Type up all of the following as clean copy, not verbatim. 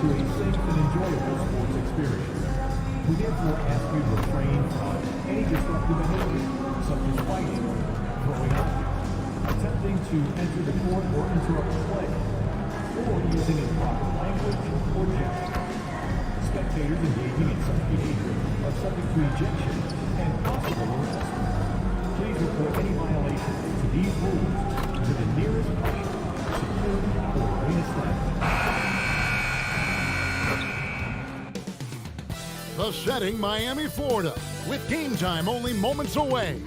to a safe and enjoyable sports experience. We therefore ask you to refrain from any disruptive behavior, such as fighting, throwing objects, attempting to enter the court or interrupt play, or using improper language or gestures. Spectators engaging in such behavior are subject to ejection and possible arrest. Please report any violations to these rules to the nearest usher, security, or arena staff. The setting, Miami, Florida, with game time only moments away.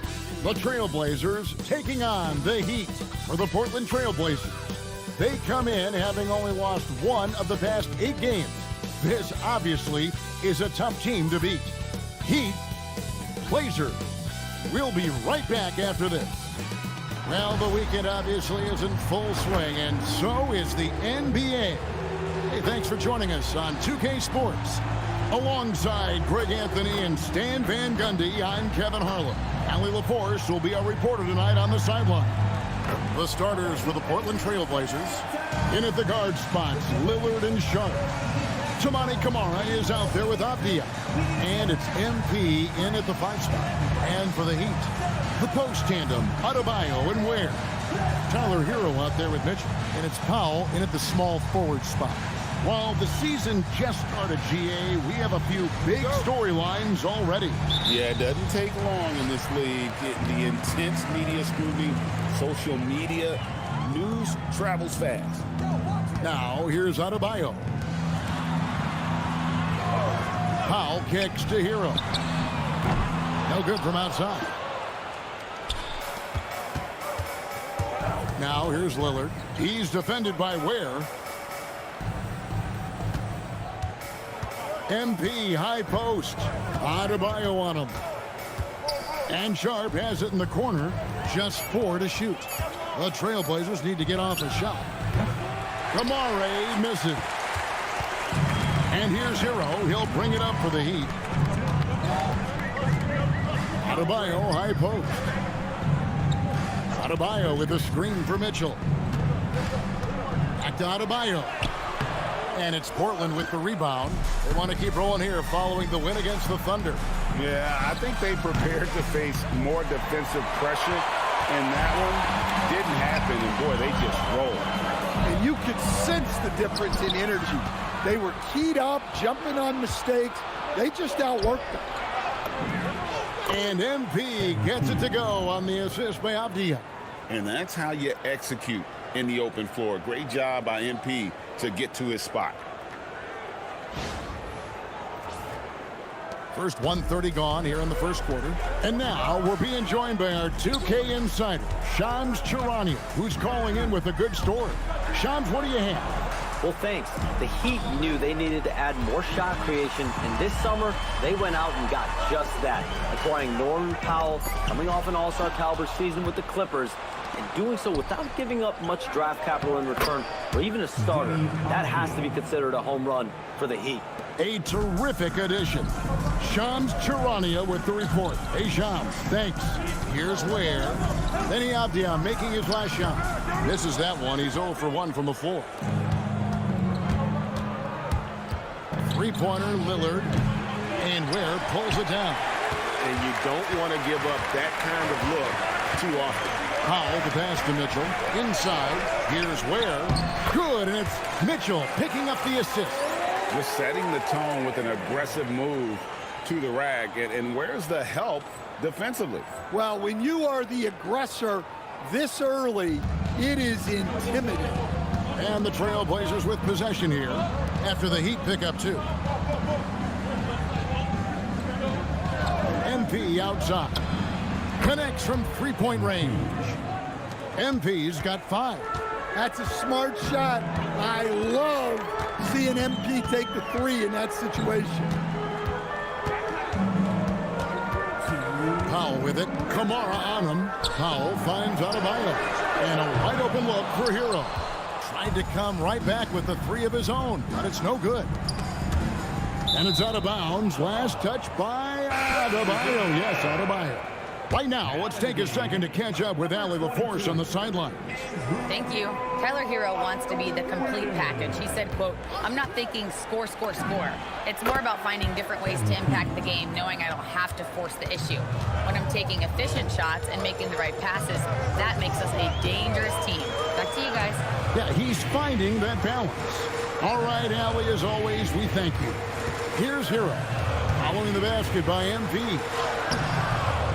The Trailblazers taking on the Heat for the Portland Trailblazers. They come in having only lost one of the past 8 games. This obviously is a tough team to beat. Heat, Blazers. We'll be right back after this. Well, the weekend obviously is in full swing, and so is the NBA. Hey, thanks for joining us on 2K Sports. Alongside Greg Anthony and Stan Van Gundy, I'm Kevin Harlan. Allie LaForce will be our reporter tonight on the sideline. The starters for the Portland Trailblazers. In at the guard spots, Lillard and Sharp. Tamani Kamara is out there with Abdia. And it's MP in at the 5 spot. And for the Heat, the post tandem, Adebayo and Ware. Tyler Hero out there with Mitchell. And it's Powell in at the small forward spot. While the season just started, GA, we have a few big storylines already. Yeah, it doesn't take long in this league. The intense media scrutiny, social media, news travels fast. Now, here's Adebayo. Powell kicks to Hero. No good from outside. Now, here's Lillard. He's defended by Ware. MP high post. Adebayo on him. And Sharp has it in the corner. Just 4 to shoot. The Trailblazers need to get off a shot. Kamara misses. And here's Hero. He'll bring it up for the Heat. Adebayo high post. Adebayo with the screen for Mitchell. Back to Adebayo. And it's Portland with the rebound. They want to keep rolling here following the win against the Thunder. Yeah, I think they prepared to face more defensive pressure, and that one didn't happen, and boy, they just rolled. And you could sense the difference in energy. They were keyed up, jumping on mistakes. They just outworked them. And MP gets it to go on the assist by Abdia. And that's how you execute in the open floor. Great job by MP to get to his spot. First 1:30 gone here in the first quarter. And now we're being joined by our 2K insider, Shams Charania, who's calling in with a good story. Shams, what do you have? Well, thanks. The Heat knew they needed to add more shot creation, and this summer, they went out and got just that, acquiring Norman Powell, coming off an all-star caliber season with the Clippers, and doing so without giving up much draft capital in return, or even a starter. That has to be considered a home run for the Heat. A terrific addition. Shams Charania with the report. Hey, Shams, thanks. Here's Ware. Then Abdia making his last shot. Misses that one. He's 0 for 1 from the floor. Three-pointer, Lillard. And Ware pulls it down. And you don't want to give up that kind of look too often. Powell the pass to Mitchell. Inside. Here's Ware. Good, and it's Mitchell picking up the assist. Just setting the tone with an aggressive move to the rack. And where's the help defensively? Well, when you are the aggressor this early, it is intimidating. And the Trailblazers with possession here after the Heat pick up 2. MP outside. Connects from three-point range. MP's got 5. That's a smart shot. I love seeing MP take the 3 in that situation. Powell with it. Kamara on him. Powell finds Adebayo. And a wide open look for Hero. Tried to come right back with the 3 of his own, but it's no good. And it's out of bounds. Last touch by Adebayo. Yes, Adebayo. Right now, let's take a second to catch up with Allie LaForce on the sidelines. Thank you. Tyler Hero wants to be the complete package. He said, quote, "I'm not thinking score, score, score. It's more about finding different ways to impact the game, knowing I don't have to force the issue. When I'm taking efficient shots and making the right passes, that makes us a dangerous team." Back to you guys. Yeah, he's finding that balance. All right, Allie, as always, we thank you. Here's Hero. Following the basket by MP.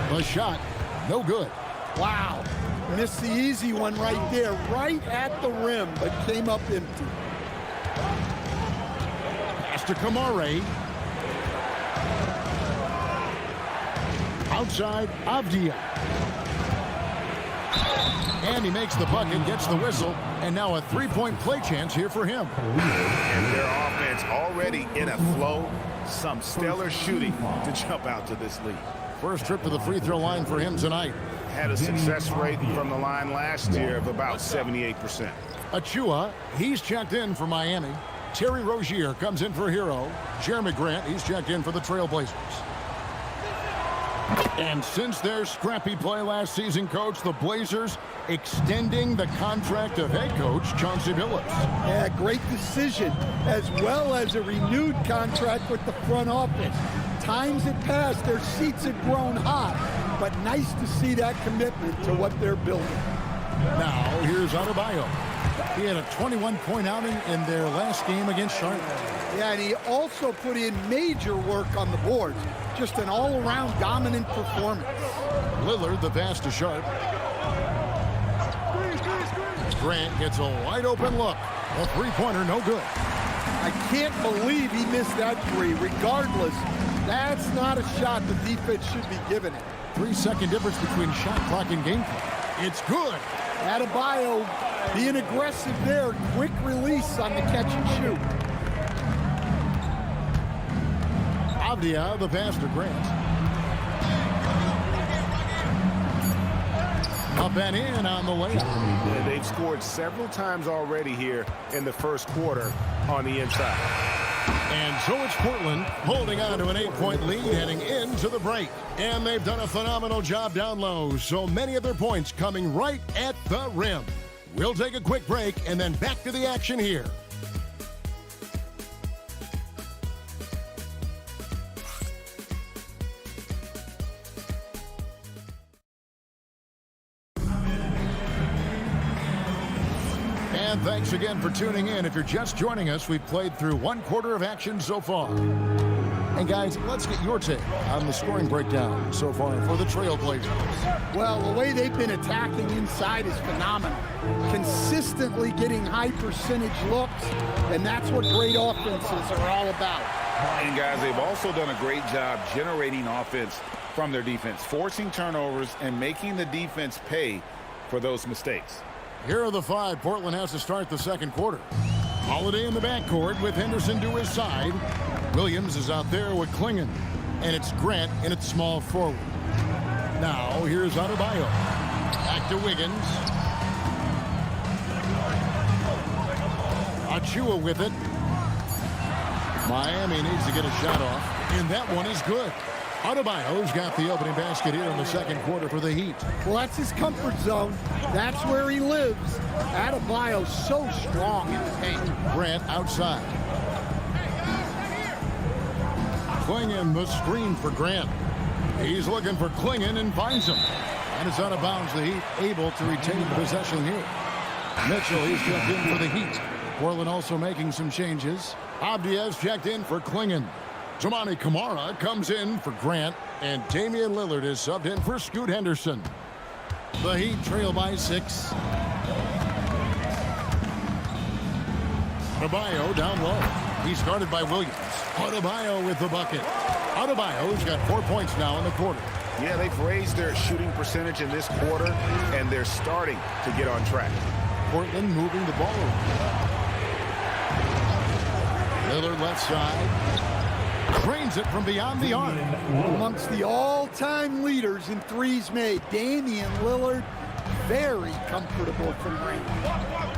The shot, no good. Wow. Missed the easy one right there, right at the rim, but came up empty. Pass to Kamare. Outside, Avdia. And he makes the bucket, gets the whistle, and now a three-point play chance here for him. And their offense already in a flow. Some stellar shooting to jump out to this lead. First trip to the free throw line for him tonight. Had a success rate from the line last year of about 78%. Achua, he's checked in for Miami. Terry Rozier comes in for Hero. Jeremy Grant, he's checked in for the Trailblazers. And since their scrappy play last season, Coach, the Blazers extending the contract of head coach Chauncey Billups. Yeah, great decision, as well as a renewed contract with the front office. Times had passed, their seats had grown hot, but nice to see that commitment to what they're building. Now, here's Adebayo. He had a 21-point outing in their last game against Charlotte. Yeah, and he also put in major work on the boards. Just an all-around dominant performance. Lillard, the pass to Sharp. Grant gets a wide-open look. A three-pointer, no good. I can't believe he missed that three. Regardless, that's not a shot the defense should be giving it. 3-second difference between shot clock and game clock. It's good. Adebayo being aggressive there. Quick release on the catch and shoot. Avdia, the pass to Grant. Up and in on the layup. And they've scored several times already here in the first quarter on the inside. And so it's Portland holding on to an 8-point lead heading into the break. And they've done a phenomenal job down low. So many of their points coming right at the rim. We'll take a quick break and then back to the action here. And thanks again for tuning in. If you're just joining us, we've played through one quarter of action so far. And guys, let's get your take on the scoring breakdown so far for the Trailblazers. Well, the way they've been attacking inside is phenomenal. Consistently getting high percentage looks, and that's what great offenses are all about. And guys, they've also done a great job generating offense from their defense, forcing turnovers and making the defense pay for those mistakes. Here are the five Portland has to start the second quarter. Holiday in the backcourt with Henderson to his side. Williams is out there with Klingon. And it's Grant in its small forward. Now, here's Adebayo. Back to Wiggins. Achua with it. Miami needs to get a shot off. And that one is good. Adebayo's got the opening basket here in the second quarter for the Heat. Well, that's his comfort zone. That's where he lives. Adebayo's so strong in the paint. Grant outside. Klingon the screen for Grant. He's looking for Klingon and finds him. And it's out of bounds. The Heat able to retain possession here. Mitchell, he's checked in for the Heat. Portland also making some changes. Avdia's checked in for Klingon. Toumani Camara comes in for Grant, and Damian Lillard is subbed in for Scoot Henderson. The Heat trail by 6. Adebayo down low. He's guarded by Williams. Adebayo with the bucket. Adebayo's got 4 points now in the quarter. Yeah, they've raised their shooting percentage in this quarter, and they're starting to get on track. Portland moving the ball around. Lillard left side. Drains it from beyond the arc. Amongst the all-time leaders in threes made, Damian Lillard, very comfortable from range.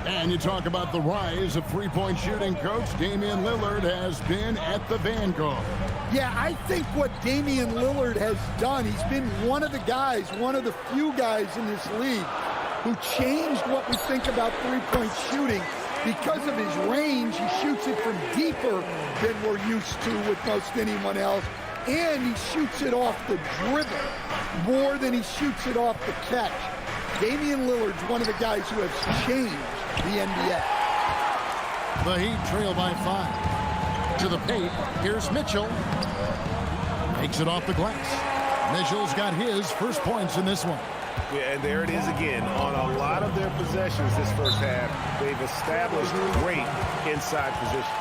And you talk about the rise of three-point shooting, Coach. Damian Lillard has been at the vanguard. Yeah, I think what Damian Lillard has done, he's been one of the guys, one of the few guys in this league who changed what we think about three-point shooting. Because of his range, he shoots it from deeper than we're used to with most anyone else. And he shoots it off the dribble more than he shoots it off the catch. Damian Lillard's one of the guys who has changed the NBA. The Heat trail by 5. To the paint, here's Mitchell. Takes it off the glass. Mitchell's got his first points in this one. Yeah, and there it is again. On a lot of their possessions this first half, they've established great inside position.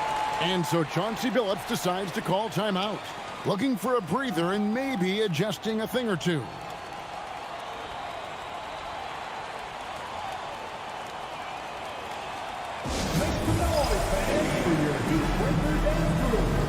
And so Chauncey Billups decides to call timeout. Looking for a breather and maybe adjusting a thing or two. Make some noise, fans, for your Heat breakers and drillers.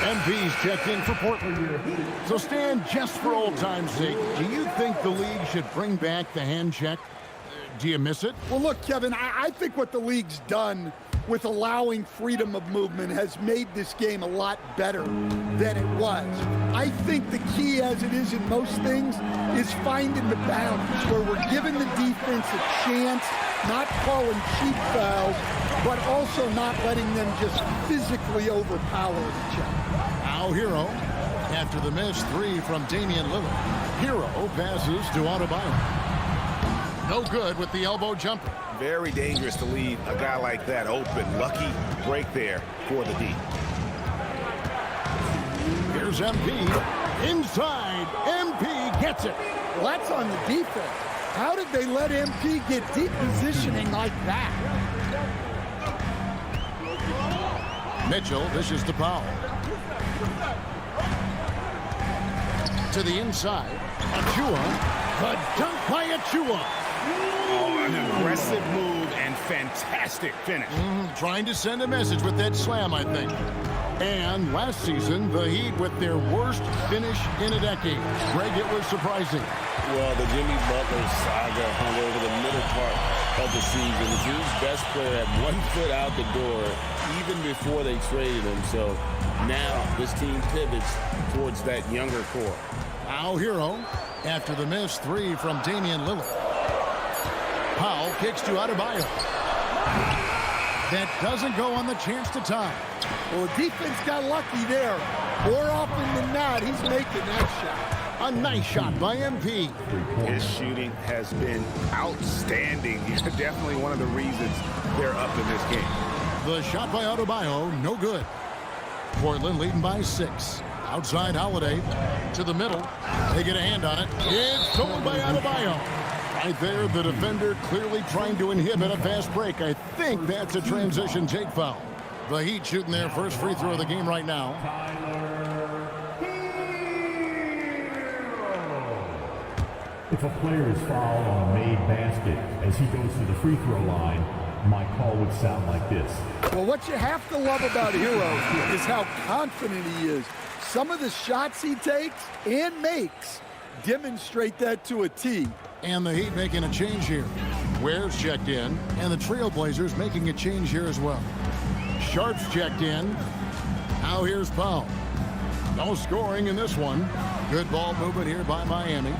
MP's checked in for Portland. So Stan, just for old time's sake, do you think the league should bring back the hand check? Do you miss it? Well, look, Kevin, I think what the league's done with allowing freedom of movement has made this game a lot better than it was. I think the key, as it is in most things, is finding the balance where we're giving the defense a chance, not calling cheap fouls, but also not letting them just physically overpower each other. Now Hero, after the missed three from Damian Lillard. Hero passes to Adebayo. No good with the elbow jumper. Very dangerous to leave a guy like that open. Lucky break there for the D. Here's MP. Inside. MP gets it. Well, that's on the defense. How did they let MP get deep positioning like that? Mitchell dishes to Powell. To the inside. Achua. The dunk by Achua. Oh, an aggressive move and fantastic finish. Trying to send a message with that slam, I think. And last season, the Heat with their worst finish in a decade. Greg, it was surprising. Well, the Jimmy Butler saga hung over the middle part of the season. The team's best player had 1 foot out the door even before they traded him. So now this team pivots towards that younger core. Now Hero, after the missed three from Damian Lillard. Powell kicks to Adebayo. That doesn't go on the chance to tie. Well, the defense got lucky there. More often than not, he's making that shot. A nice shot by MP. His shooting has been outstanding. He's definitely one of the reasons they're up in this game. The shot by Adebayo, no good. Portland leading by 6. Outside Holiday to the middle. They get a hand on it. It's stolen by Adebayo. Right there, the defender clearly trying to inhibit a fast break. I think that's a transition take foul. The Heat shooting their first free throw of the game right now. If a player is fouled on a made basket as he goes to the free throw line, my call would sound like this. Well, what you have to love about Hero is how confident he is. Some of the shots he takes and makes demonstrate that to a T. And the Heat making a change here. Ware's checked in, and the Trailblazers making a change here as well. Sharp's checked in. Now here's Powell. No scoring in this one. Good ball movement here by Miami.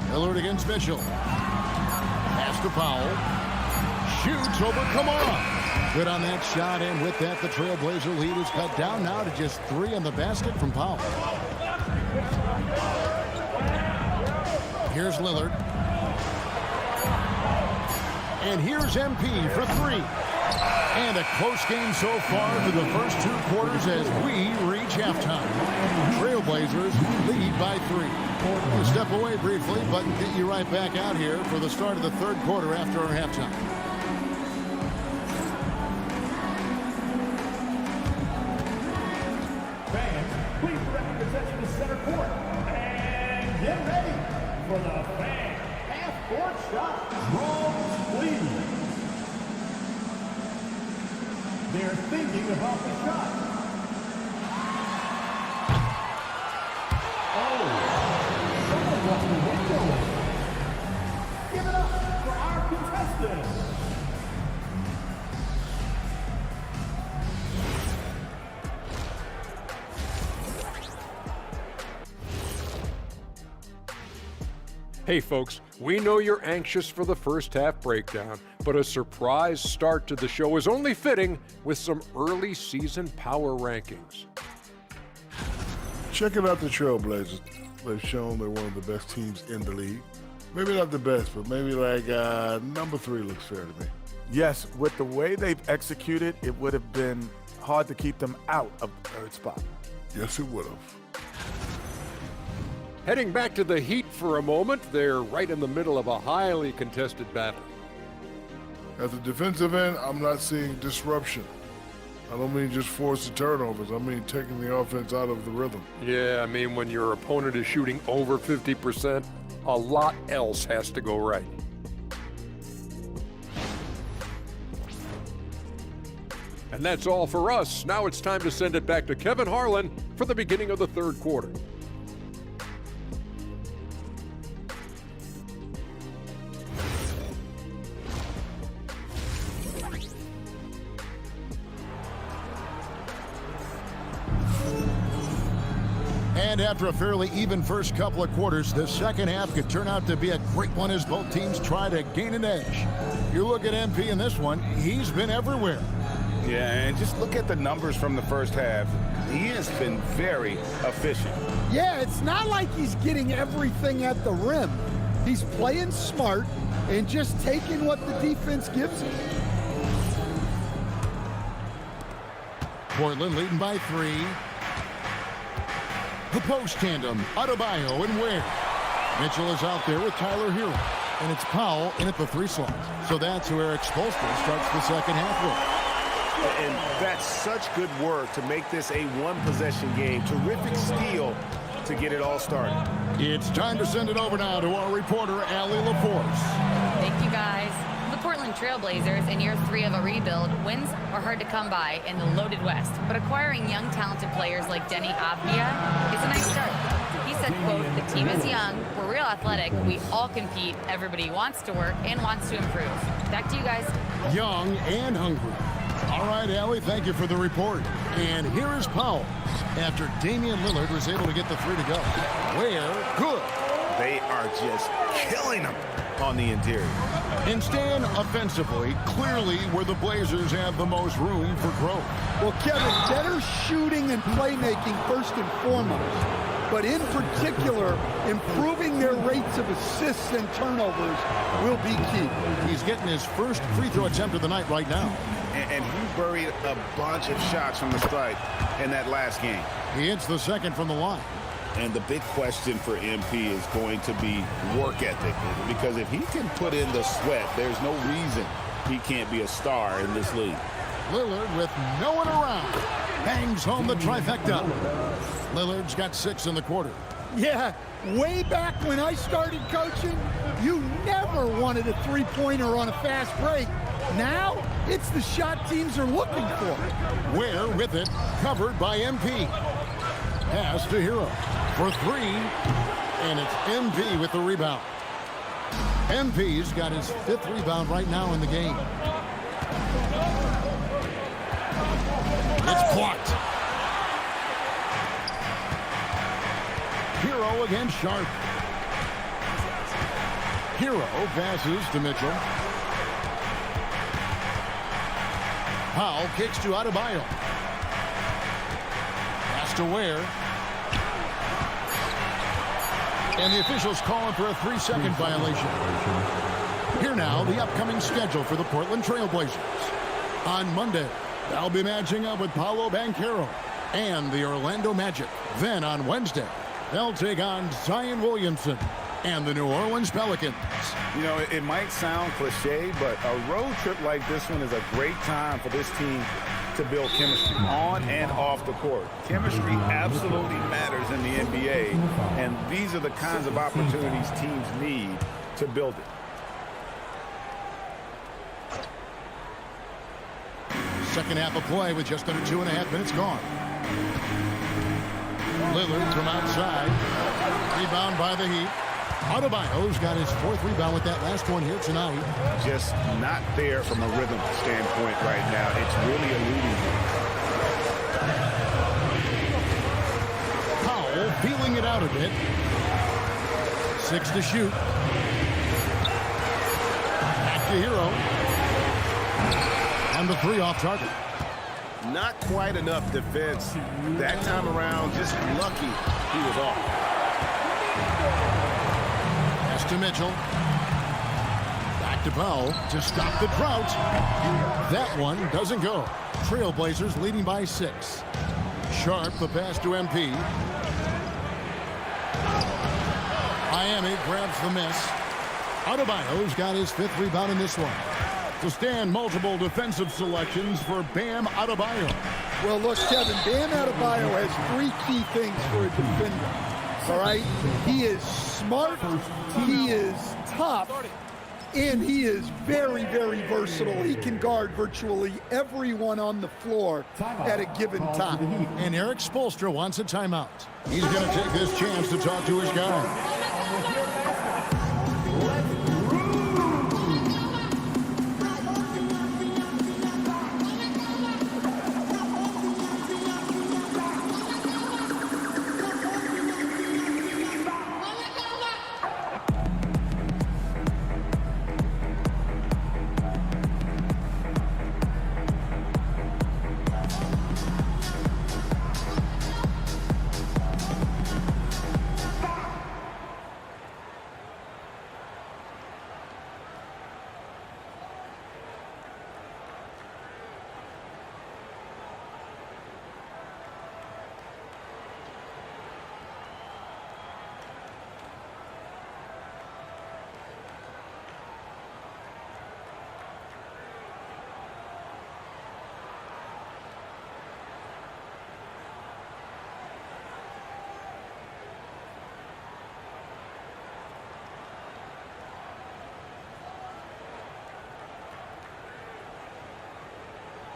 Lillard against Mitchell. Pass to Powell. Shoots over Kamara. Good on that shot, and with that, the Trailblazer lead is cut down now to just 3 on the basket from Powell. Here's Lillard. And here's MP for 3. And a close game so far through the first 2 quarters as we reach halftime. Trailblazers lead by 3. We'll step away briefly, but get you right back out here for the start of the 3rd quarter after our halftime. Fans, please direct your attention to center court. And get ready for the fan half-court shot. Wrong, please. They're thinking about the shot. Oh, someone left the window. Give it up for our contestants. Hey folks, we know you're anxious for the first half breakdown, but a surprise start to the show is only fitting with some early season power rankings. Checking out the Trailblazers. They've shown they're one of the best teams in the league. Maybe not the best, but maybe like number 3 looks fair to me. Yes, with the way they've executed, it would have been hard to keep them out of the 3rd spot. Yes, it would have. Heading back to the Heat for a moment, they're right in the middle of a highly contested battle. At the defensive end, I'm not seeing disruption. I don't mean just forced turnovers. I mean taking the offense out of the rhythm. Yeah, I mean when your opponent is shooting over 50%, a lot else has to go right. And that's all for us. Now it's time to send it back to Kevin Harlan for the beginning of the 3rd quarter. And after a fairly even first couple of quarters, the second half could turn out to be a great one as both teams try to gain an edge. You look at MP in this one, he's been everywhere. Yeah, and just look at the numbers from the first half. He has been very efficient. Yeah, it's not like he's getting everything at the rim. He's playing smart and just taking what the defense gives him. Portland leading by 3. The post tandem, Adebayo and Ware. Mitchell is out there with Tyler Hero. And it's Powell in at the 3 slot. So that's who Eric Spoelstra starts the second half with. And that's such good work to make this a 1-possession game. Terrific steal to get it all started. It's time to send it over now to our reporter, Allie LaForce. Thank you, guys. The Portland Trailblazers, in year 3 of a rebuild, wins are hard to come by in the loaded West. But acquiring young, talented players like Denny Avdia is a nice start. He said, quote, "The team is young, we're real athletic, we all compete, everybody wants to work and wants to improve." Back to you guys. Young and hungry. All right, Allie, thank you for the report. And here is Powell after Damian Lillard was able to get the 3 to go. Where? Good. They are just killing them on the interior. And Stan, offensively, clearly where the Blazers have the most room for growth. Well, Kevin, better shooting and playmaking first and foremost. But in particular, improving their rates of assists and turnovers will be key. He's getting his first free throw attempt of the night right now. And he buried a bunch of shots from the stripe in that last game. He hits the second from the line. And the big question for MP is going to be work ethic. Because if he can put in the sweat, there's no reason he can't be a star in this league. Lillard with no one around. Bangs home the trifecta. Lillard's got 6 in the quarter. Yeah, way back when I started coaching, you never wanted a 3-pointer on a fast break. Now, it's the shot teams are looking for. Ware with it, covered by MP. Pass to Hero for 3, and it's MP with the rebound. MP's got his 5th rebound right now in the game. It's blocked. Hero against Sharp. Hero passes to Mitchell. Powell kicks to Adebayo. Pass to Ware. And the officials calling for a 3-second violation. Here now, the upcoming schedule for the Portland Trailblazers. On Monday, they'll be matching up with Paolo Banchero and the Orlando Magic. Then on Wednesday, they'll take on Zion Williamson and the New Orleans Pelicans. You know, it might sound cliche, but a road trip like this one is a great time for this team to build chemistry on and off the court. Chemistry absolutely matters in the NBA, and these are the kinds of opportunities teams need to build it. Second half of play with just under 2.5 minutes gone. Lillard from outside. Rebound by the Heat. Adebayo's got his 4th rebound with that last one here tonight. Just not there from a rhythm standpoint right now. It's really eluding him. Powell feeling it out a bit. 6 to shoot. Back to Hero. And the 3 off target. Not quite enough defense. That time around, just lucky he was off. Pass to Mitchell. Back to Powell to stop the drought. That one doesn't go. Trailblazers leading by 6. Sharp, the pass to MP. Miami grabs the miss. Adebayo's got his 5th rebound in this one. To stand multiple defensive selections for Bam Adebayo. Well, look, Kevin, Bam Adebayo has 3 key things for a defender. All right? He is smart, he is tough, and he is very, very versatile. He can guard virtually everyone on the floor at a given time. And Eric Spoelstra wants a timeout. He's going to take this chance to talk to his guy.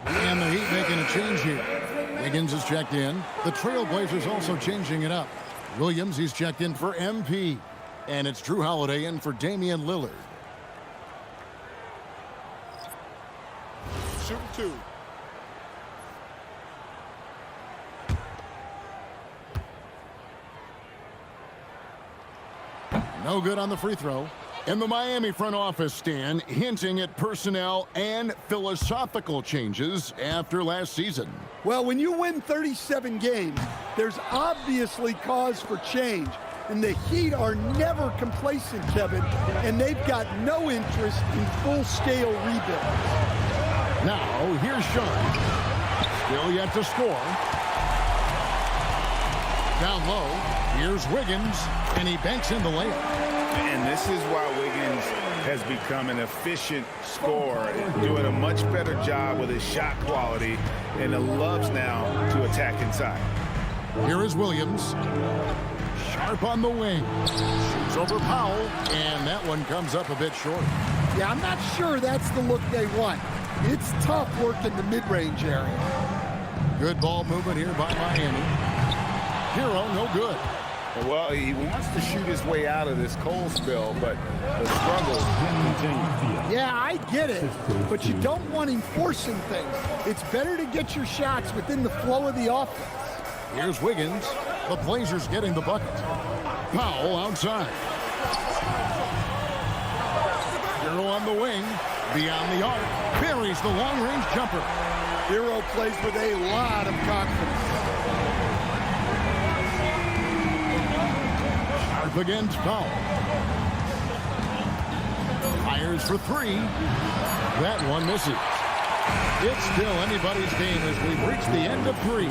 And the Heat making a change here. Wiggins is checked in. The Trailblazers also changing it up. Williams, he's checked in for MP. And it's Drew Holiday in for Damian Lillard. Shooting 2. No good on the free throw. And the Miami front office, Stan, hinting at personnel and philosophical changes after last season. Well, when you win 37 games, there's obviously cause for change. And the Heat are never complacent, Kevin, and they've got no interest in full-scale rebuild. Now, here's Sean. Still yet to score. Down low, here's Wiggins, and he banks in the layup. And this is why Wiggins has become an efficient scorer, doing a much better job with his shot quality, and loves now to attack inside. Here is Williams. Sharp on the wing. Shoots over Powell, and that one comes up a bit short. Yeah, I'm not sure that's the look they want. It's tough work in the mid-range area. Good ball movement here by Miami. Hero, no good. Well, he wants to shoot his way out of this cold spell, but the struggle continues. Yeah, I get it, but you don't want him forcing things. It's better to get your shots within the flow of the offense. Here's Wiggins. The Blazers getting the bucket. Powell outside. Hero on the wing. Beyond the arc. Buries the long-range jumper. Hero plays with a lot of confidence. Sharp against Powell. Fires for three. That one misses. It's still anybody's game as we've reached the end of three.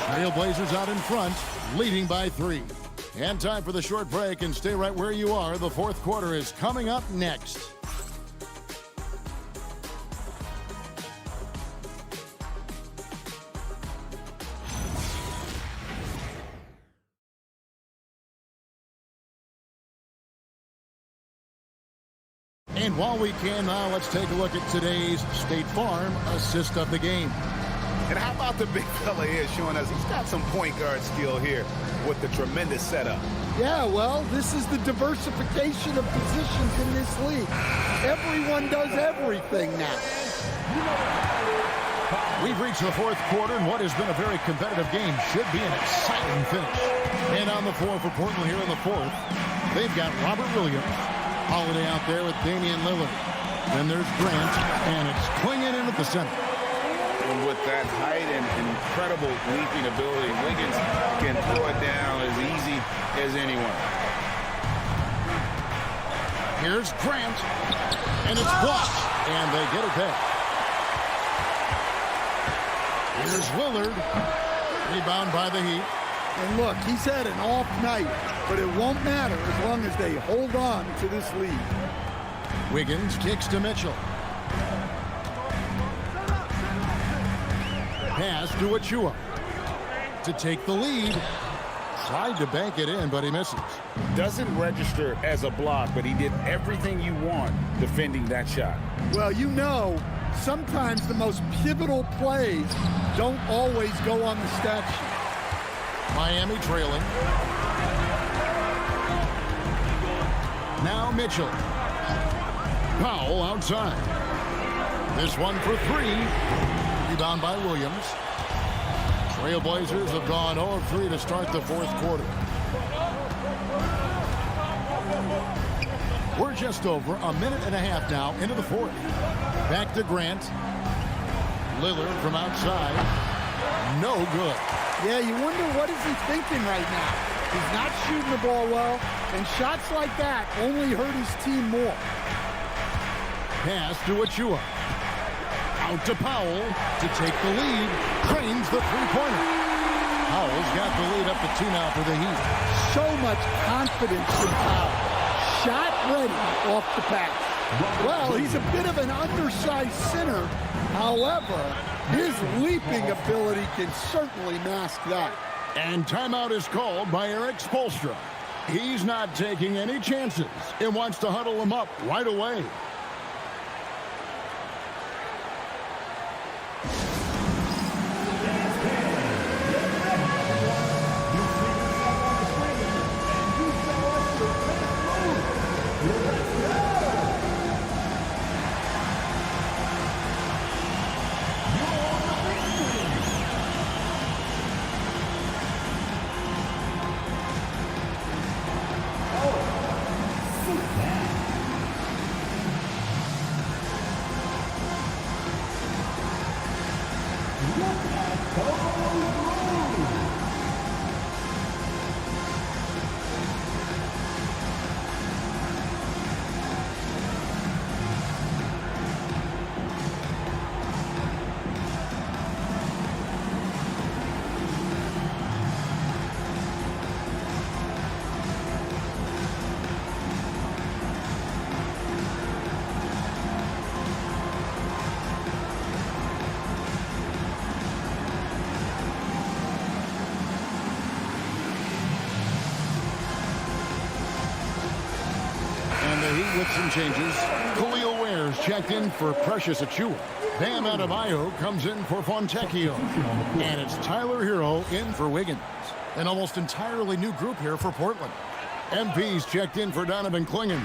Trailblazers out in front, leading by 3. And time for the short break, and stay right where you are. The fourth quarter is coming up next. And while we can now, let's take a look at today's State Farm assist of the game. And how about the big fella here showing us he's got some point guard skill here with the tremendous setup. Yeah, well, this is the diversification of positions in this league. Everyone does everything now. We've reached the fourth quarter, and what has been a very competitive game should be an exciting finish. And on the floor for Portland here in the fourth, they've got Robert Williams. Holiday out there with Damian Lillard. Then there's Grant, and it's Klingon in at the center. And with that height and incredible leaping ability, Wiggins can throw it down as easy as anyone. Here's Grant, and it's blocked, and they get it back. Here's Lillard, rebound by the Heat. And look, he's had an off night, but it won't matter as long as they hold on to this lead. Wiggins kicks to Mitchell. Pass to Achua to take the lead. Tried to bank it in, but he misses. Doesn't register as a block, but he did everything you want defending that shot. Well, you know, sometimes the most pivotal plays don't always go on the stat sheet. Miami trailing. Now Mitchell. Powell outside. This one for 3. Rebound by Williams. Trailblazers have gone 0 of 3 to start the fourth quarter. We're just over a minute and a half now into the fourth. Back to Grant. Lillard from outside. No good. Yeah, you wonder what is he thinking right now. He's not shooting the ball well, and shots like that only hurt his team more. Pass to Achua. Out to Powell to take the lead. Cranes the three-pointer. Powell's got the lead up to 2 now for the Heat. So much confidence in Powell. Shot ready off the pass. Well, he's a bit of an undersized center. However, his leaping ability can certainly mask that. And timeout is called by Eric Spoelstra. He's not taking any chances and wants to huddle him up right away. With some changes, Khalil Ware's checked in for Precious Achua. Bam Adebayo comes in for Fontecchio. And it's Tyler Hero in for Wiggins. An almost entirely new group here for Portland. MP's checked in for Donovan Klingon.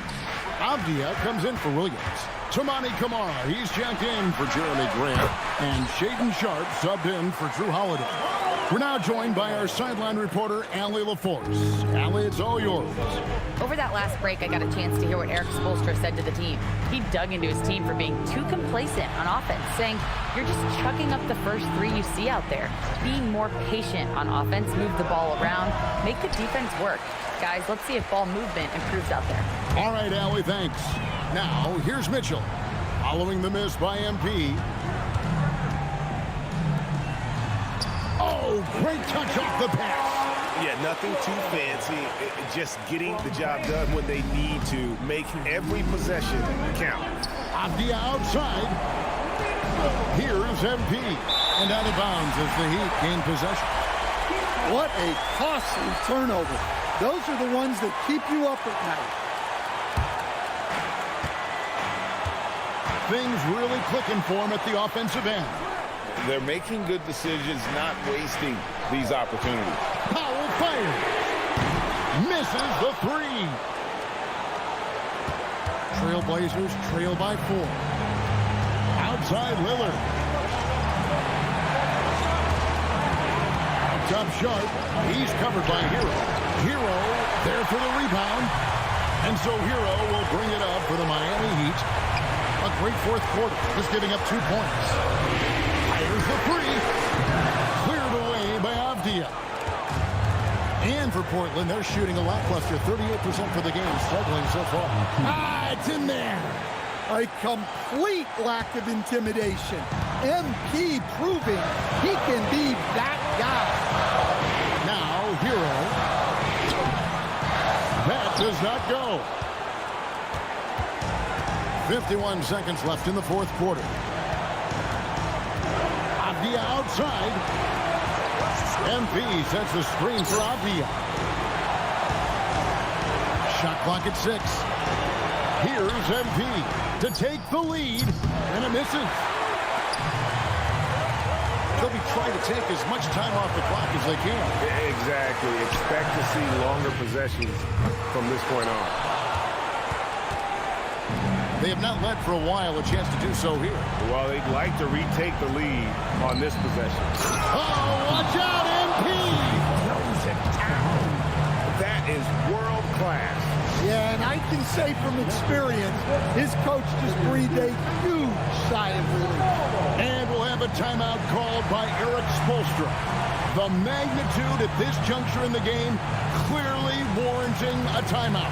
Avdia comes in for Williams. Tamani Kamara, he's checked in for Jeremy Grant. And Shaden Sharp subbed in for Drew Holiday. We're now joined by our sideline reporter, Allie LaForce. Allie, it's all yours. Over that last break, I got a chance to hear what Eric Spoelstra said to the team. He dug into his team for being too complacent on offense, saying, you're just chucking up the first three you see out there. Being more patient on offense, move the ball around, make the defense work. Guys, let's see if ball movement improves out there. All right, Allie, thanks. Now, here's Mitchell. Following the miss by MP. Oh, great touch off the pass. Yeah, nothing too fancy. Just getting the job done when they need to. Make every possession count. Avdia outside. Here is MP. And out of bounds as the Heat gain possession. What a costly turnover. Those are the ones that keep you up at night. Things really clicking for him at the offensive end. They're making good decisions, not wasting these opportunities. Powell fires. Misses the three. Trailblazers trail by 4. Outside Lillard. Up top Sharp. He's covered by Hero. Hero there for the rebound. And so Hero will bring it up for the Miami Heat. A great fourth quarter, just giving up 2 points. Fires the three. Cleared away by Avdia. And for Portland, they're shooting a lackluster 38% for the game, struggling so far. It's in there. A complete lack of intimidation. MP proving he can be that guy. Now, Hero. That does not go. 51 seconds left in the fourth quarter. Avdia outside. MP sets the screen for Avdia. Shot clock at 6. Here's MP to take the lead, and it misses. They'll be trying to take as much time off the clock as they can. Exactly. Expect to see longer possessions from this point on. They have not led for a while, a chance to do so here. Well, they'd like to retake the lead on this possession. Oh, watch out, MP! Throws it down. That is world class. Yeah, and I can say from experience, his coach just breathed a huge sigh of relief. And we'll have a timeout called by Eric Spoelstra. The magnitude at this juncture in the game clearly warranting a timeout.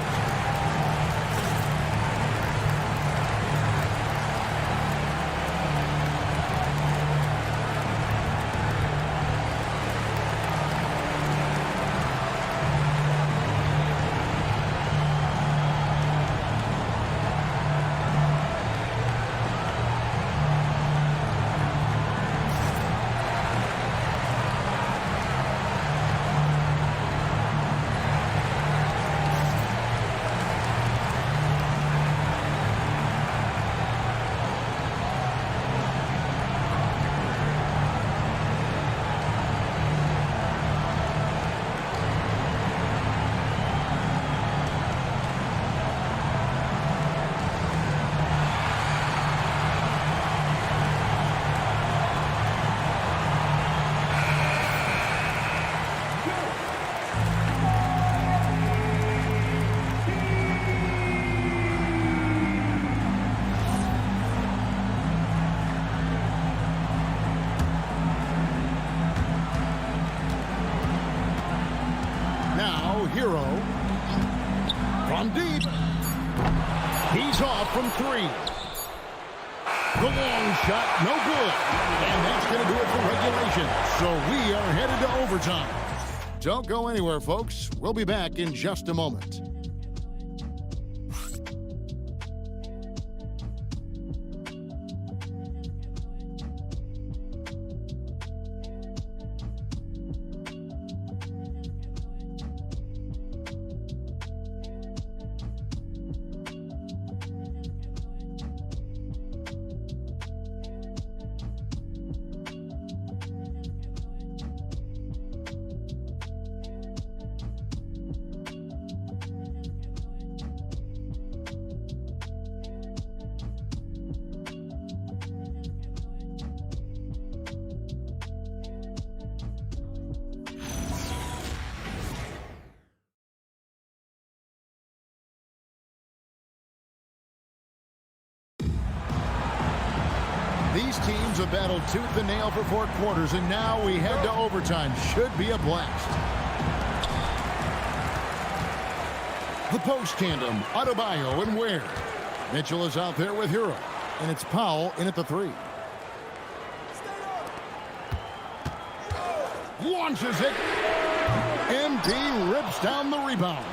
Hero from deep. He's off from 3. The long shot, no good. And that's going to do it for regulation. So we are headed to overtime. Don't go anywhere, folks. We'll be back in just a moment. These teams have battled tooth and nail for 4 quarters, and now we head to overtime. Should be a blast. The post tandem, Adebayo and Ware. Mitchell is out there with Hero, and it's Powell in at the 3. Launches it. MP rips down the rebound.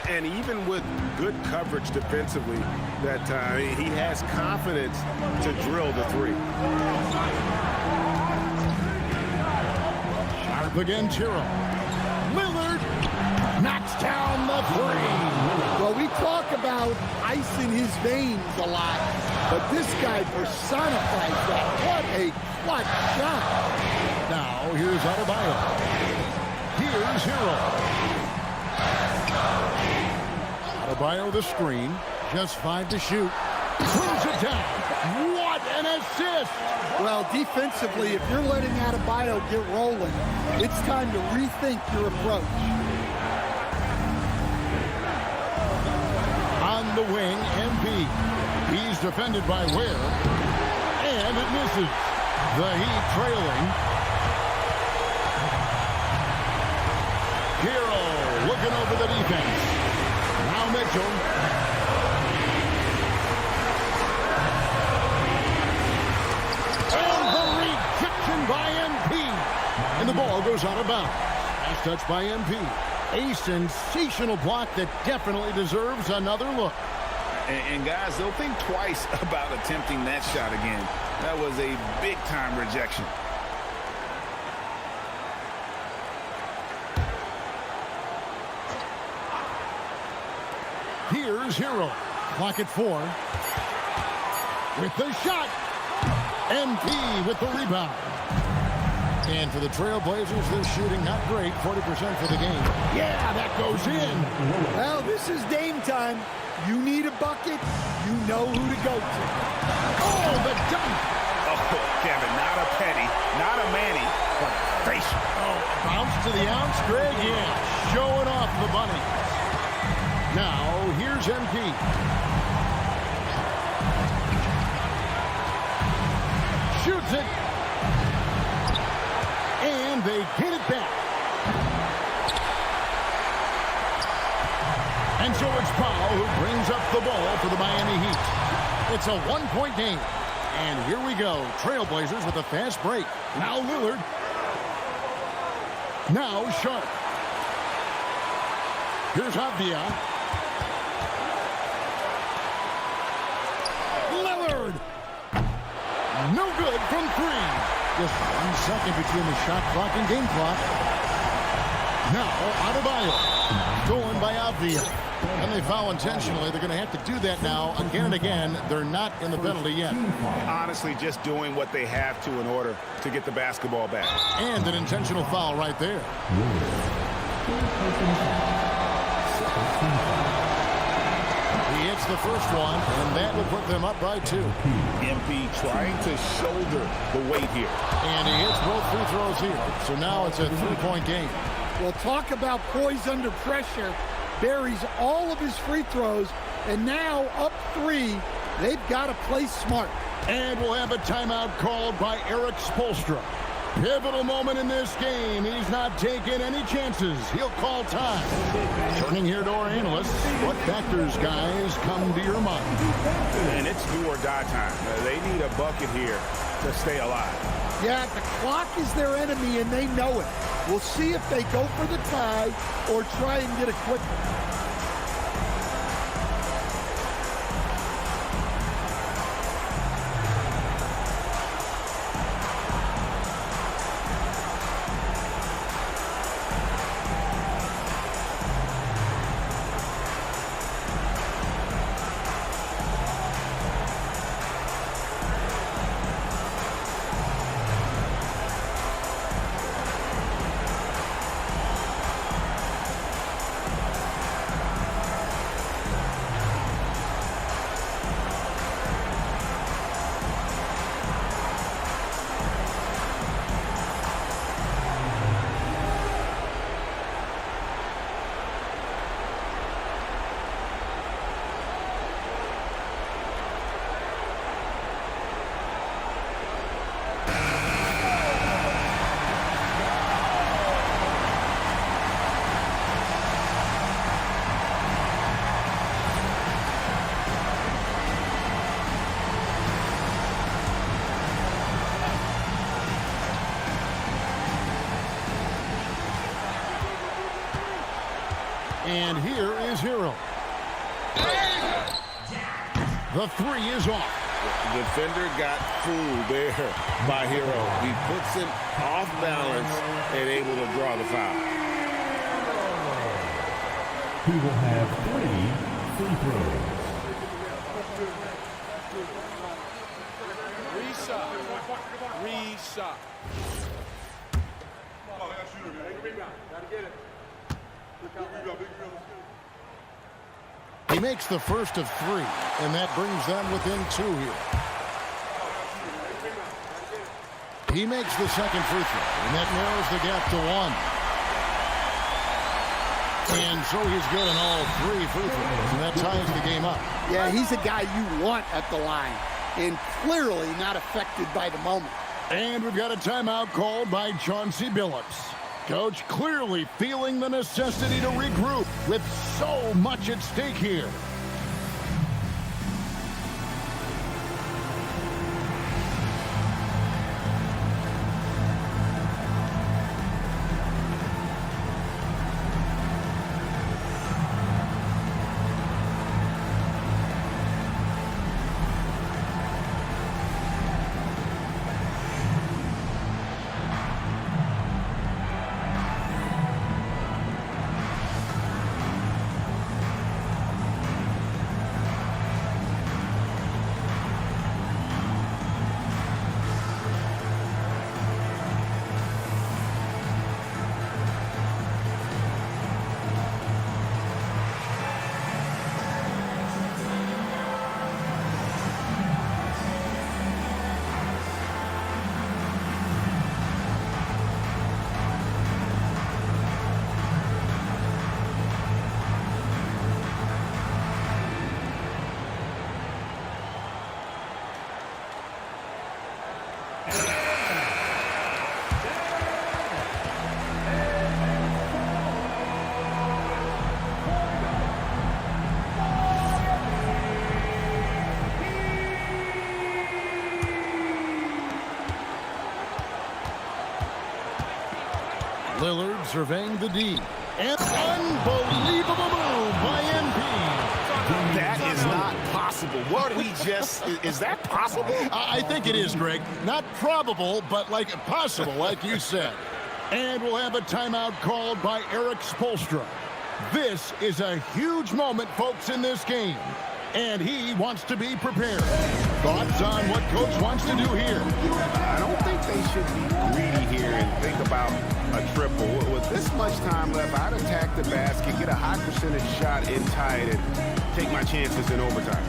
And even with good coverage defensively that time, he has confidence to drill the 3. Sharp against Hero. Lillard knocks down the 3. Well, we talk about ice in his veins a lot, but this guy personifies that. What a clutch shot. Now, here's Adebayo. Here's Hero. Adebayo the screen. Just 5 to shoot. Throws it down. What an assist! Well, defensively, if you're letting Adebayo get rolling, it's time to rethink your approach. On the wing, MP. He's defended by Ware. And it misses. The Heat trailing. Hero looking over the defense. Now Mitchell. And the rejection by MP. And the ball goes out of bounds. Last touch by MP. A sensational block that definitely deserves another look. And guys, they'll think twice about attempting that shot again. That was a big-time rejection. Here's Hero. Clock at 4. With the shot. MP with the rebound. And for the Trailblazers, they're shooting not great, 40% for the game. Yeah, that goes in. Well, this is Dame time. You need a bucket, you know who to go to. Oh, the dunk. Oh, Kevin, not a Petty, not a Manny, but a facial. Oh, bounce to the ounce, Greg. Yeah, showing off the bunny. Now, here's MP. Shoots it. And they get it back. And so it's Powell who brings up the ball for the Miami Heat. It's a 1-point game. And here we go. Trailblazers with a fast break. Now Lillard. Now Sharp. Here's Avdia. Lillard. No good from 3. Just 1 second between the shot clock and game clock. Now Adebayo. Going by Avdia. And they foul intentionally. They're going to have to do that now again and again. They're not in the penalty yet. Honestly, just doing what they have to in order to get the basketball back. And an intentional foul right there. He hits the first one, and that will put them up by 2. MP trying to shoulder the weight here. And he hits both free throws here. So now it's a 3-point game. Well, talk about poise under pressure. Buries all of his free throws, and now up 3. They've got to play smart. And we'll have a timeout called by Eric Spoelstra. Pivotal moment in this game. He's not taking any chances. He'll call time. Turning here to our analysts, what factors, guys, come to your mind? And it's do or die time. They need a bucket here to stay alive. Yeah, the clock is their enemy, and they know it. We'll see if they go for the tie or try and get a quick one. is Hero. The three is off. The defender got fooled there by Hero. He puts him off balance and able to draw the foul. He will have 3 free throws. Reshot. He makes the first of 3, and that brings them within 2 here. He makes the second free throw, and that narrows the gap to 1. And so he's good on all 3 free throws, and that ties the game up. Yeah, he's a guy you want at the line, and clearly not affected by the moment. And we've got a timeout called by Chauncey Billups. Coach clearly feeling the necessity to regroup with so much at stake here. Lillard surveying the D. An unbelievable move by MP. That is not possible. What we just, is that possible? I think it is, Greg. Not probable, but like possible, like you said. And we'll have a timeout called by Eric Spoelstra. This is a huge moment, folks, in this game. And he wants to be prepared. Thoughts on what Coach wants to do here? I don't think they should be greedy here and think about a triple. With this much time left, I'd attack the basket, get a high percentage shot in tight, and take my chances in overtime.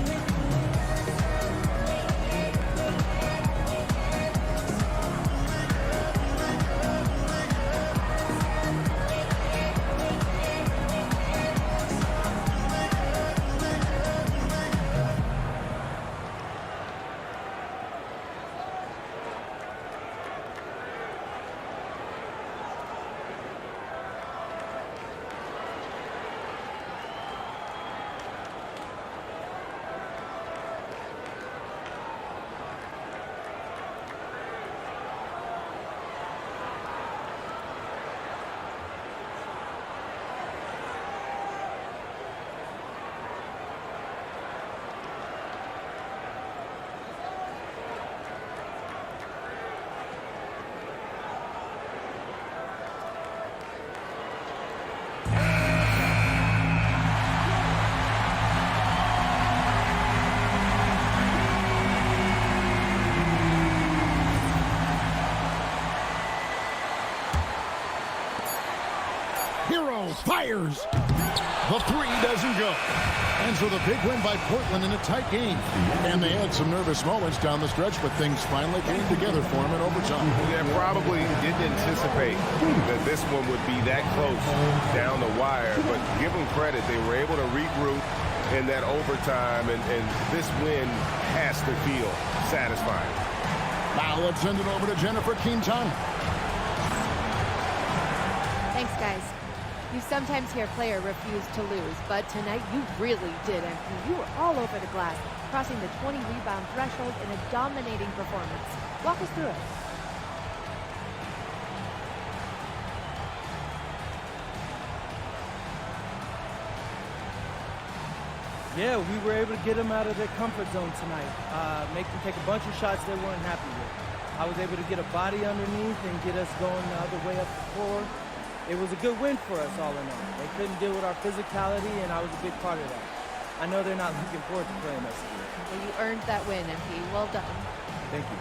Hero fires. The three doesn't go. And so the big win by Portland in a tight game. And they had some nervous moments down the stretch, but things finally came together for them in overtime. Yeah, probably didn't anticipate that this one would be that close down the wire, but give them credit. They were able to regroup in that overtime, and this win has to feel satisfying. Now let's send it over to Jennifer Quintana. Thanks, guys. You sometimes hear a player refuse to lose, but tonight you really did, and you were all over the glass, crossing the 20-rebound threshold in a dominating performance. Walk us through it. Yeah, we were able to get them out of their comfort zone tonight. Make them take a bunch of shots they weren't happy with. I was able to get a body underneath and get us going the other way up the floor. It was a good win for us all in all. They couldn't deal with our physicality, and I was a big part of that. I know they're not looking forward to playing us again. Well, you earned that win, MP. Well done. Thank you.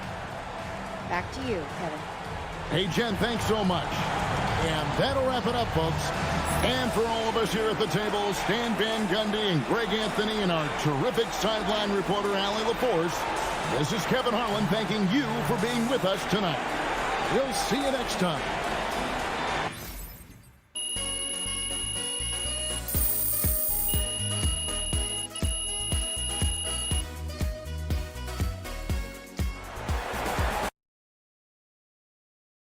Back to you, Kevin. Hey, Jen, thanks so much. And that'll wrap it up, folks. And for all of us here at the table, Stan Van Gundy and Greg Anthony and our terrific sideline reporter, Allie LaForce, this is Kevin Harlan thanking you for being with us tonight. We'll see you next time.